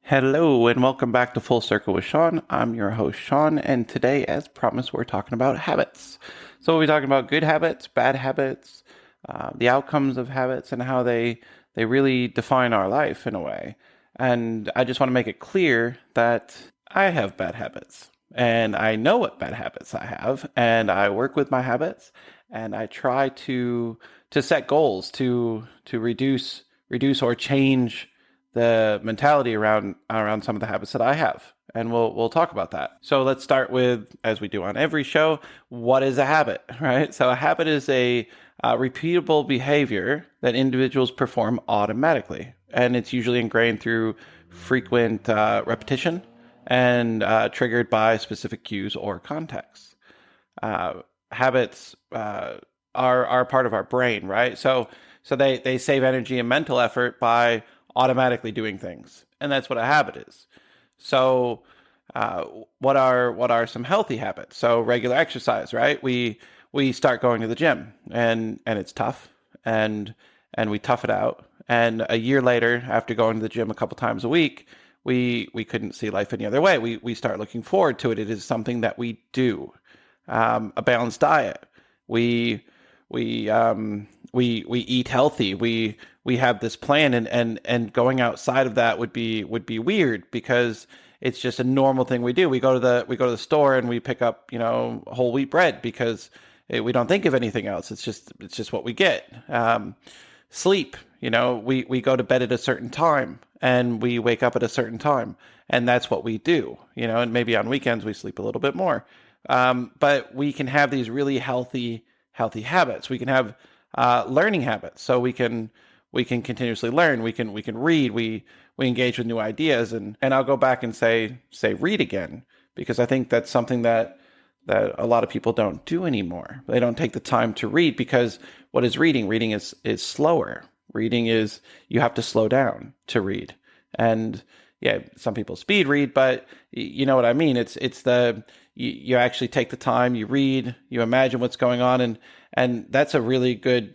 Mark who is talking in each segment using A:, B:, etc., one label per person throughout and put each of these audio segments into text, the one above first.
A: Hello and welcome back to Full Circle with Shawn. I'm your host Shawn, and today, as promised, we're talking about habits. So we'll be talking about good habits, bad habits, the outcomes of habits, and how they really define our life in a way. And I just want to make it clear that I have bad habits, and I know what bad habits I have, and I work with my habits, and I try to set goals to reduce or change the mentality around some of the habits that I have. And we'll talk about that. So let's start with, as we do on every show, what is a habit, right? So a habit is a repeatable behavior that individuals perform automatically, and it's usually ingrained through frequent repetition and triggered by specific cues or contexts. Habits are part of our brain, right? So they save energy and mental effort by automatically doing things, and that's what a habit is. So, what are some healthy habits? So regular exercise, right? We start going to the gym, and it's tough, and we tough it out. And a year later, after going to the gym a couple times a week, we couldn't see life any other way. We start looking forward to it. It is something that we do. A balanced diet. We we eat healthy. We have this plan, and going outside of that would be weird because it's just a normal thing we do. We go to the store and we pick up whole wheat bread because we don't think of anything else. It's just what we get. Sleep. We go to bed at a certain time and we wake up at a certain time, and that's what we do. And maybe on weekends we sleep a little bit more. But we can have these really healthy habits. We can have learning habits, so we can continuously learn. We can read. We engage with new ideas, and I'll go back and say read again, because I think that's something that a lot of people don't do anymore. They don't take the time to read, because what is reading? Reading is slower. Reading is, you have to slow down to read. And yeah, some people speed read, but you know what I mean. It's the you actually take the time, you read, you imagine what's going on, and that's a really good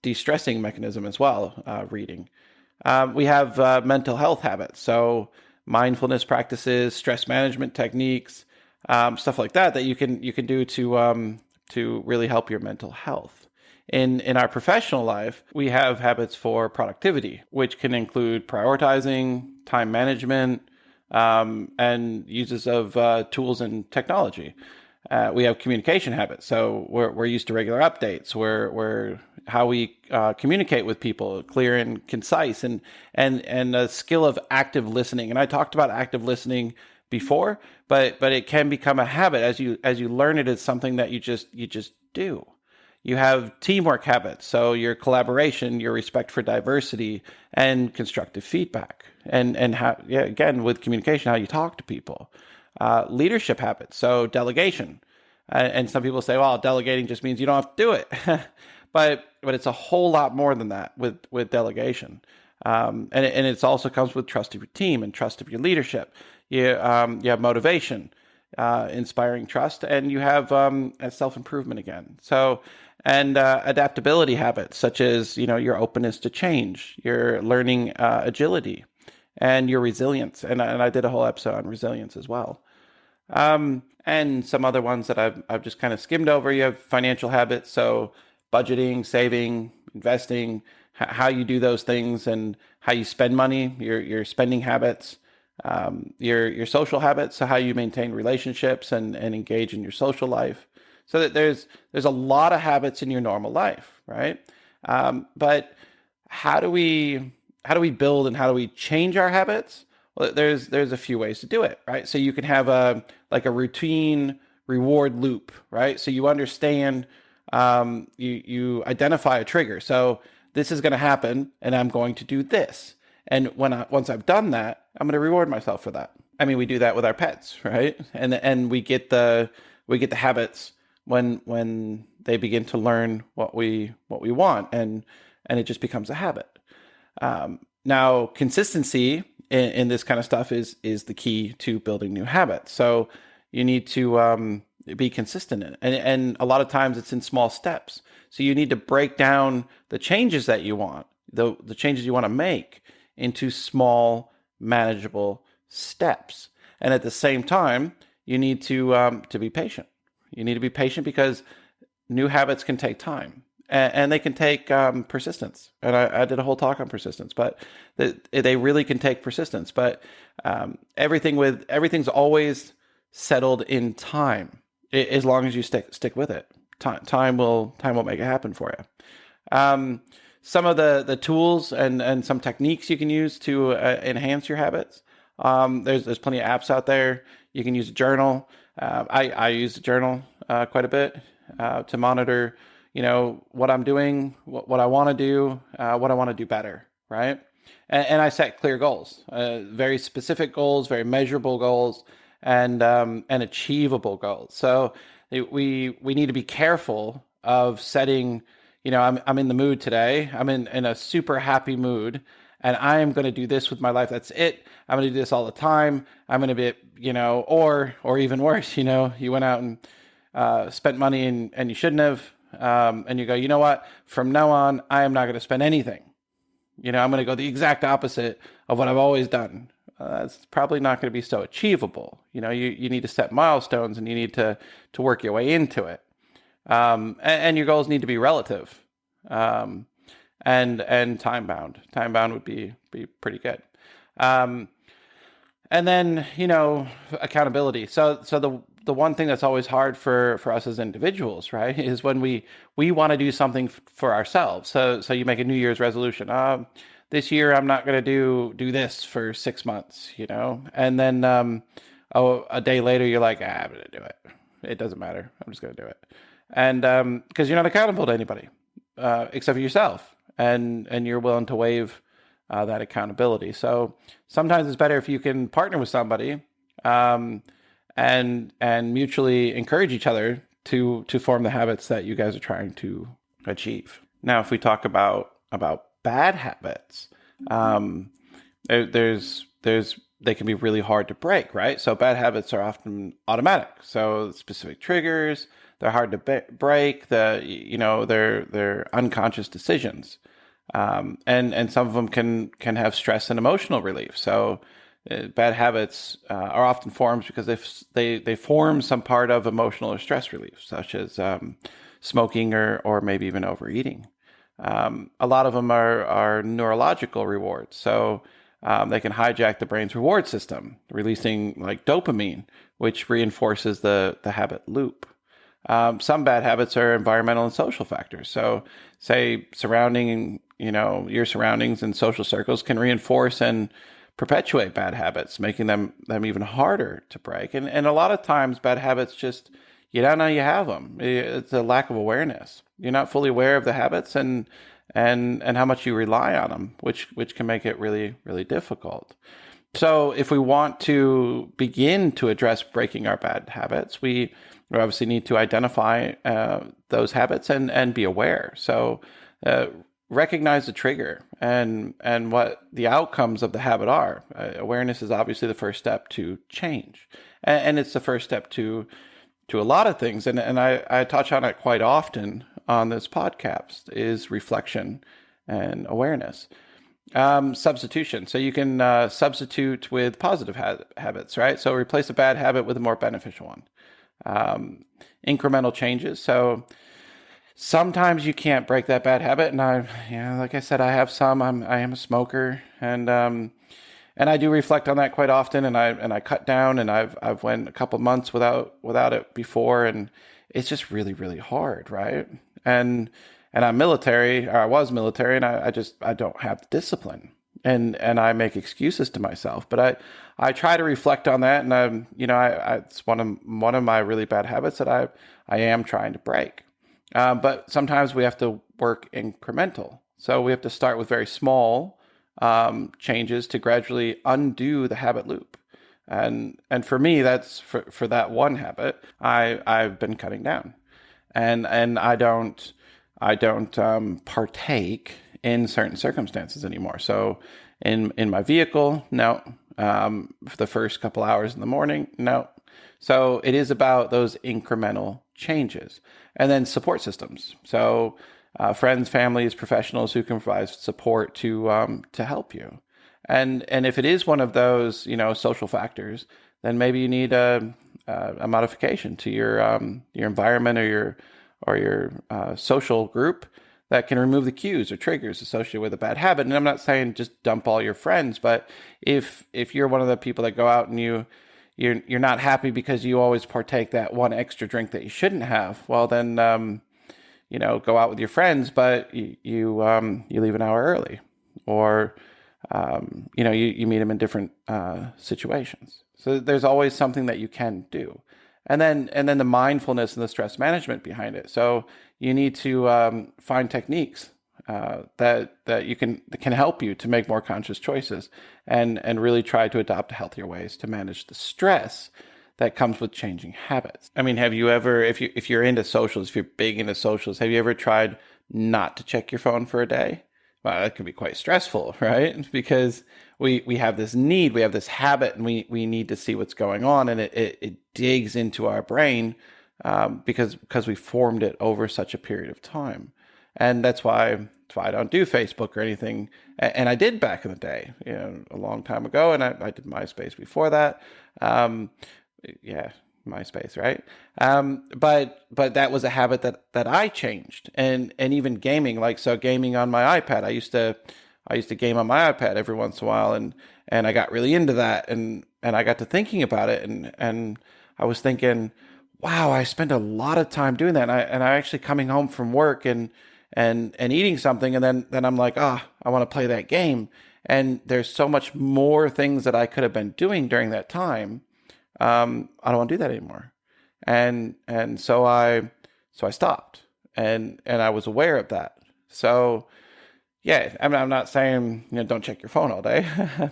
A: de-stressing mechanism as well. Reading. We have mental health habits, so mindfulness practices, stress management techniques, stuff like that you can do to really help your mental health. In our professional life, we have habits for productivity, which can include prioritizing, time management, and uses of tools and technology. We have communication habits, so we're used to regular updates. We're how we communicate with people, clear and concise, and a skill of active listening. And I talked about active listening before, but it can become a habit as you learn it. It's something that you just do. You have teamwork habits, so your collaboration, your respect for diversity, and constructive feedback, and how, yeah, again, with communication, how you talk to people. Leadership habits, so delegation, and some people say, well, delegating just means you don't have to do it, but it's a whole lot more than that with delegation, and it also comes with trust of your team and trust of your leadership. You have motivation, inspiring trust, and you have self-improvement again. So, and adaptability habits, such as your openness to change, your learning agility, and your resilience. And I did a whole episode on resilience as well. And some other ones that I've just kind of skimmed over. You have financial habits, so budgeting, saving, investing, how you do those things, and how you spend money, your spending habits. Your social habits, so how you maintain relationships and engage in your social life. So that there's a lot of habits in your normal life, right? But how do we build and how do we change our habits? Well, there's a few ways to do it, right? So you can have a routine reward loop, right? So you understand, you identify a trigger. So this is going to happen, and I'm going to do this. And once I've done that, I'm going to reward myself for that. I mean, we do that with our pets, right? And we get the habits when they begin to learn what we want, and it just becomes a habit. Now, consistency in this kind of stuff is the key to building new habits. So you need to be consistent in it, and a lot of times it's in small steps. So you need to break down the changes that you want, the changes you want to make, into small, manageable steps. And at the same time, you need to be patient. You need to be patient because new habits can take time, and they can take persistence. And I did a whole talk on persistence, but they really can take persistence. But everything's always settled in time, as long as you stick with it. Time will make it happen for you. Some of the tools and some techniques you can use to enhance your habits. There's plenty of apps out there. You can use a journal. I use a journal quite a bit to monitor, what I'm doing, what I want to do, what I want to do better, right? And I set clear goals, very specific goals, very measurable goals, and achievable goals. So we need to be careful of setting. I'm in the mood today. I'm in a super happy mood, and I am going to do this with my life. That's it. I'm going to do this all the time. I'm going to be, or even worse, you went out and spent money and you shouldn't have. And you go, you know what? From now on, I am not going to spend anything. I'm going to go the exact opposite of what I've always done. That's probably not going to be so achievable. You need to set milestones, and you need to work your way into it. And your goals need to be relative, and time bound. Time bound would be pretty good. And then accountability. So the one thing that's always hard for us as individuals, right, is when we want to do something for ourselves. So you make a New Year's resolution. This year I'm not going to do this for 6 months, and then a day later you're like, I'm going to do it. It doesn't matter. I'm just going to do it. And because you're not accountable to anybody except for yourself, and you're willing to waive that accountability. So sometimes it's better if you can partner with somebody and mutually encourage each other to form the habits that you guys are trying to achieve. Now, if we talk about bad habits, they can be really hard to break, right? So bad habits are often automatic. So specific triggers, they're hard to break. They're unconscious decisions, and some of them can have stress and emotional relief. So bad habits are often formed because they form some part of emotional or stress relief, such as smoking or maybe even overeating. A lot of them are neurological rewards. So they can hijack the brain's reward system, releasing like dopamine, which reinforces the habit loop. Some bad habits are environmental and social factors. So say your surroundings and social circles can reinforce and perpetuate bad habits, making them even harder to break. And a lot of times bad habits just, you don't know you have them. It's a lack of awareness. You're not fully aware of the habits and how much you rely on them, which can make it really, really difficult. So if we want to begin to address breaking our bad habits, we obviously need to identify those habits and be aware. So recognize the trigger and what the outcomes of the habit are. Awareness is obviously the first step to change. And it's the first step to a lot of things. And I touch on it quite often on this podcast, is reflection and awareness. Substitution. So you can substitute with positive habits, right? So replace a bad habit with a more beneficial one. Incremental changes. So sometimes you can't break that bad habit, and like I said, I have some. I am a smoker, and I do reflect on that quite often. And I cut down, and I've went a couple months without it before, and it's just really, really hard, right? And I'm military, or I was military, and I don't have the discipline, and I make excuses to myself. But I try to reflect on that, and it's one of my really bad habits that I am trying to break. But sometimes we have to work incremental. So we have to start with very small changes to gradually undo the habit loop. And for me, that's for that one habit, I've been cutting down, and I don't partake in certain circumstances anymore. So in my vehicle, no. For the first couple hours in the morning, no. So it is about those incremental changes. And then support systems. So friends, families, professionals who can provide support to help you. And if it is one of those, social factors, then maybe you need a modification to your environment or your social group that can remove the cues or triggers associated with a bad habit. And I'm not saying just dump all your friends, but if you're one of the people that go out and you're not happy because you always partake that one extra drink that you shouldn't have, well then go out with your friends, but you leave an hour early, or you meet them in different situations. So there's always something that you can do, and then the mindfulness and the stress management behind it. So you need to find techniques that you can help you to make more conscious choices, and really try to adopt healthier ways to manage the stress that comes with changing habits. I mean, have you ever, if you're into socials, if you're big into socials, have you ever tried not to check your phone for a day? Well, that can be quite stressful, right? Because we have this need, we have this habit, and we need to see what's going on, and it digs into our brain because we formed it over such a period of time. And that's why I don't do Facebook or anything. And I did back in the day, a long time ago, and I did MySpace before that. Yeah, MySpace, right? But that was a habit that I changed, and even gaming, gaming on my iPad. I used to game on my iPad every once in a while, and I got really into that, and I got to thinking about it, and I was thinking, wow, I spend a lot of time doing that, and I actually coming home from work and eating something, and then I'm like, I want to play that game, and there's so much more things that I could have been doing during that time. I don't want to do that anymore. And so I stopped, and I was aware of that. So yeah, I'm not saying, don't check your phone all day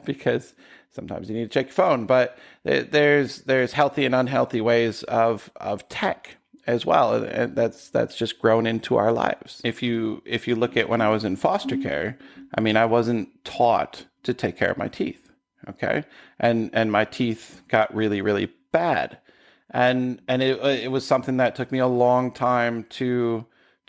A: because sometimes you need to check your phone, but there's healthy and unhealthy ways of tech as well. And that's just grown into our lives. If you look at when I was in foster care, I mean, I wasn't taught to take care of my teeth. Okay. And my teeth got really, really bad. And it was something that took me a long time to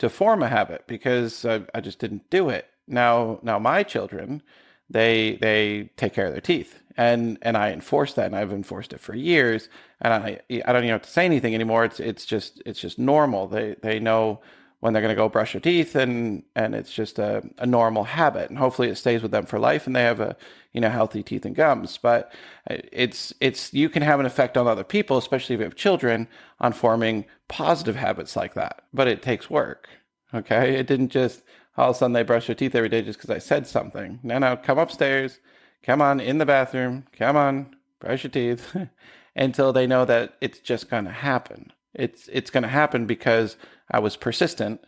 A: form a habit, because I just didn't do it. Now my children, they take care of their teeth, and I enforce that, and I've enforced it for years, and I don't even have to say anything anymore. It's just normal. They know when they're going to go brush their teeth, and it's just a normal habit, and hopefully it stays with them for life, and they have healthy teeth and gums. But it's you can have an effect on other people, especially if you have children, on forming positive habits like that. But it takes work. Okay, it didn't just all of a sudden they brush their teeth every day just because I said something. No, come upstairs, come on in the bathroom, come on, brush your teeth, until they know that it's just going to happen. It's going to happen because I was persistent,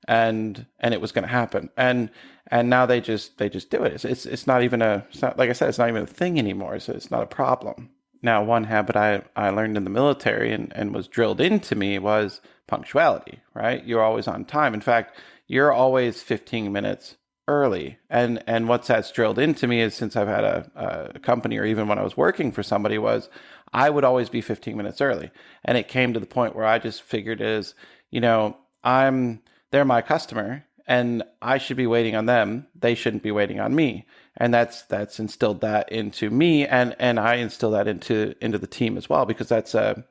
A: and it was going to happen. And now they just do it. It's not even like I said, it's not even a thing anymore. So it's not a problem. Now, one habit I learned in the military and was drilled into me was punctuality, right? You're always on time. In fact, you're always 15 minutes early. And what's that's drilled into me is, since I've had a company, or even when I was working for somebody, was I would always be 15 minutes early. And it came to the point where I just figured they're my customer, and I should be waiting on them. They shouldn't be waiting on me. And that's instilled that into me, and I instill that into the team as well, because it's a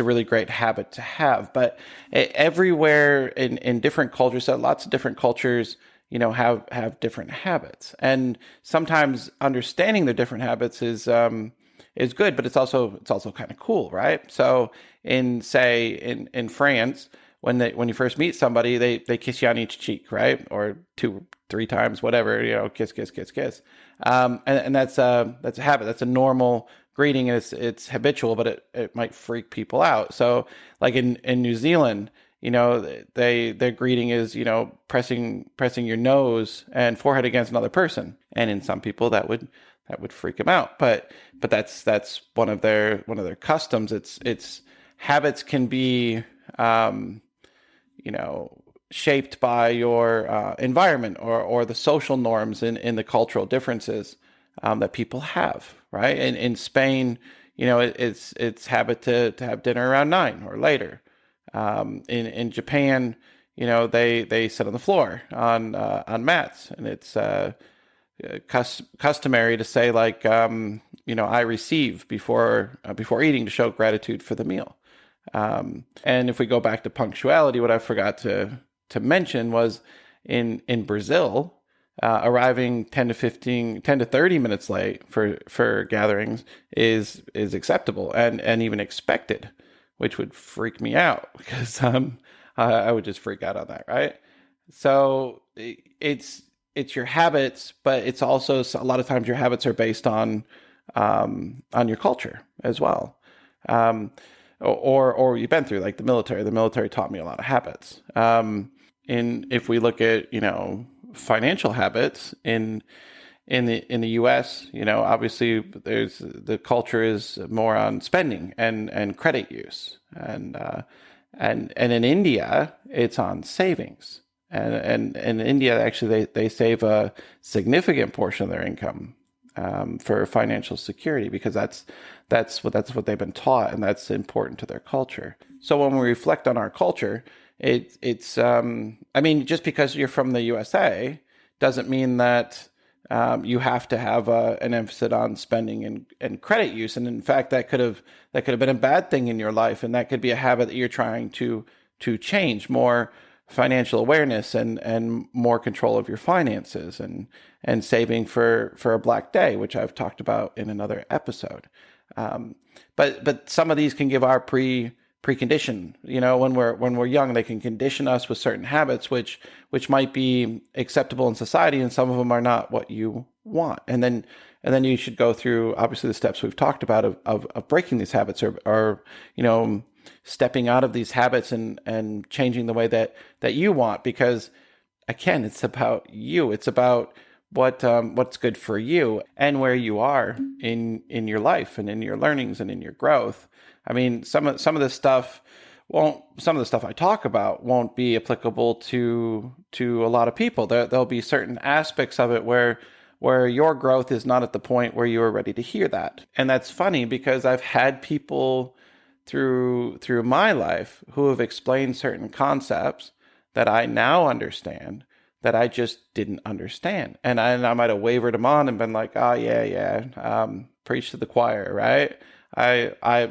A: really great habit to have. But everywhere in different cultures, so lots of different cultures, have different habits. And sometimes understanding the different habits is good, but it's also kind of cool, right? So in France, when you first meet somebody, they kiss you on each cheek, right? Or 2-3 times, whatever, kiss, kiss, kiss, kiss. And that's a habit. That's a normal greeting, and it's habitual, but it might freak people out. So like in New Zealand, their greeting is, pressing your nose and forehead against another person. And in some people that would freak them out. But that's one of their customs. It's habits can be, shaped by your environment or the social norms in the cultural differences that people have, right? In Spain, it's habit to have dinner around 9 or later. In Japan, they sit on the floor on mats, and it's customary to say like, I receive before eating to show gratitude for the meal. And if we go back to punctuality, what I forgot to mention was in Brazil, arriving 10 to 30 minutes late for gatherings is acceptable and even expected, which would freak me out because I would just freak out on that, right? So it's your habits, but it's also a lot of times your habits are based on your culture as well. Or you've been through like the military. The military taught me a lot of habits. If we look at, financial habits in the US, obviously the culture is more on spending and credit use. And in India, it's on savings. And in India, actually, they save a significant portion of their income for financial security, because that's what they've been taught, and that's important to their culture. So when we reflect on our culture, it's just because you're from the USA doesn't mean that you have to have an emphasis on spending and credit use. And in fact, that could have been a bad thing in your life, and that could be a habit that you're trying to change. More financial awareness and more control of your finances and saving for a black day, which I've talked about in another episode. But some of these can give our precondition. When we're young, they can condition us with certain habits, which might be acceptable in society, and some of them are not what you want. And then you should go through, obviously, the steps we've talked about of breaking these habits, or stepping out of these habits and changing the way that you want, because again, it's about you. It's about what's good for you and where you are in your life and in your learnings and in your growth. I mean, some of the stuff I talk about won't be applicable to a lot of people. There'll be certain aspects of it where your growth is not at the point where you are ready to hear that. And that's funny, because I've had people through my life who have explained certain concepts that I now understand that I just didn't understand. And I might have wavered them on and been like, oh yeah, preach to the choir, right? I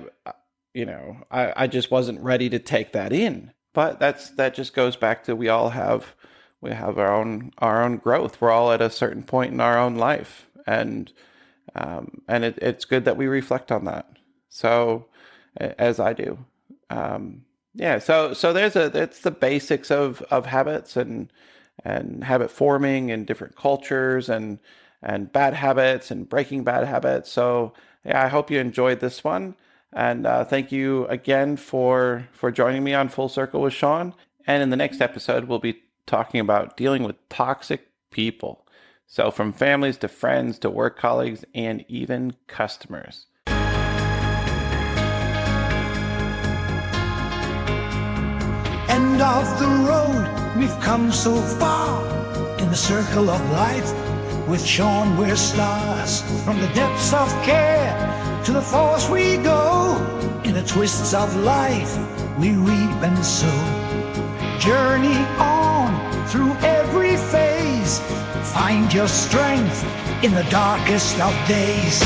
A: just wasn't ready to take that in. But that just goes back to we have our own growth. We're all at a certain point in our own life, and it's good that we reflect on that. So, as I do, So it's the basics of habits and habit forming in different cultures and bad habits and breaking bad habits. So yeah, I hope you enjoyed this one. And thank you again for joining me on Full Circle with Shawn. And in the next episode, we'll be talking about dealing with toxic people. So from families to friends to work colleagues and even customers.
B: End of the road, we've come so far in the circle of life. With Shawn, we're stars. From the depths of care to the force we go. In the twists of life, we reap and sow. Journey on through every phase. Find your strength in the darkest of days.